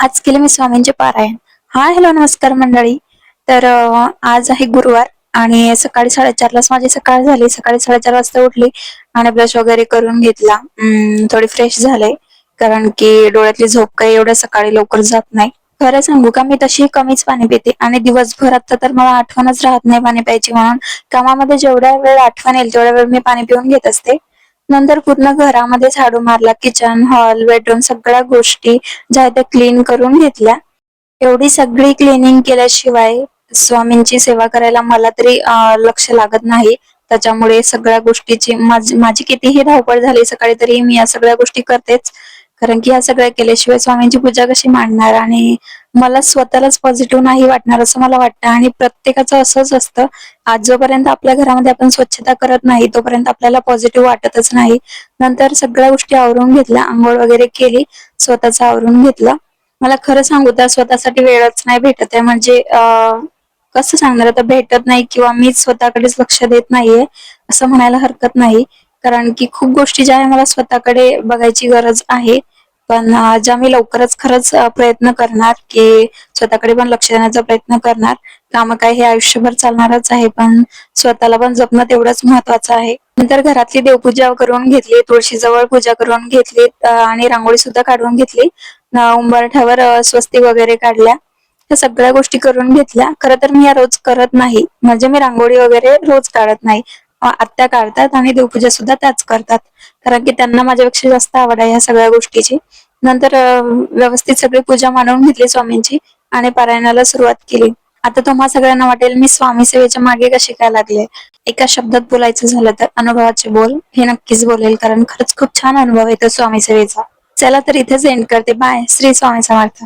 आज केले मी स्वामींचे पारायण. हॅलो, नमस्कार मंडळी. तर आज आहे गुरुवार आणि सकाळी 4:30लाच माझी सकाळ झाली. सकाळी 4:30 वाजता उठली आणि ब्रश वगैरे करून घेतला. थोडी फ्रेश झाले, कारण की डोळ्यातली झोप काही एवढ्या सकाळी लवकर जात नाही. खरं सांगू का, मी तशी कमीच पाणी पिते आणि दिवसभर आता तर मला आठवणच राहत नाही पाणी प्यायची म्हणून. कामामध्ये जेवढ्या वेळ आठवण येईल तेवढ्या वेळ मी पाणी पिऊन घेत असते. नंतर पूर्ण घरामध्ये झाडू मारला. किचन, हॉल, बेडरूम सगळ्या गोष्टी ज्या त्या क्लीन करून घेतल्या. एवढी सगळी क्लिनिंग केल्याशिवाय स्वामींची सेवा करायला मला तरी लक्ष लागत नाही. त्याच्यामुळे सगळ्या गोष्टीची माझी कितीही धावपळ झाली सकाळी तरी मी या सगळ्या गोष्टी करतेच. कारण की या सगळ्या केल्याशिवाय स्वामींची पूजा कशी मांडणार आणि मला स्वतःलाच पॉझिटिव्ह नाही वाटणार असं मला वाटतं. आणि प्रत्येकाचं असंच असतं, आज जोपर्यंत आपल्या घरामध्ये आपण स्वच्छता करत नाही तोपर्यंत आपल्याला पॉझिटिव्ह वाटतच नाही. नंतर सगळ्या गोष्टी आवरून घेतल्या, आंघोळ वगैरे केली, स्वतःच आवरून घेतलं. मला खरं सांगू तर स्वतःसाठी वेळच नाही भेटत आहे. म्हणजे कसं सांगणार आता, भेटत नाही किंवा मीच स्वतःकडेच लक्ष देत नाहीये असं म्हणायला हरकत नाही. कारण की खूप गोष्टी ज्या आहे मला स्वतःकडे बघायची गरज आहे. पण ज्या मी लवकरच खरंच प्रयत्न करणार की स्वतःकडे पण लक्ष देण्याचा प्रयत्न करणार. काम काय हे आयुष्यभर चालणारच आहे, पण स्वतःला पण जपणं तेवढंच महत्वाचं आहे. नंतर घरातली देवपूजा करून घेतली, तुळशीजवळ पूजा करून घेतली आणि रांगोळी सुद्धा काढून घेतली. उंबरठ्यावर स्वस्तिक वगैरे काढल्या. या सगळ्या गोष्टी करून घेतल्या. खरं तर मी या रोज करत नाही, म्हणजे मी रांगोळी वगैरे रोज काढत नाही. आत्या काढतात आणि देवपूजा सुद्धा त्याच करतात, कारण की त्यांना माझ्यापेक्षा जास्त आवड आहे या सगळ्या गोष्टीची. नंतर व्यवस्थित सगळी पूजा मांडून घेतली स्वामींची आणि पारायणाला सुरुवात केली. आता तुम्हा सगळ्यांना वाटेल मी स्वामी सेवेच्या मागे कशी काय लागले. एका शब्दात बोलायचं झालं तर अनुभवाचे बोल हे नक्कीच बोलेल, कारण खरंच खूप छान अनुभव येतो स्वामी सेवेचा. चला तर इथेच एंड करते. बाय. श्री स्वामी समर्थ.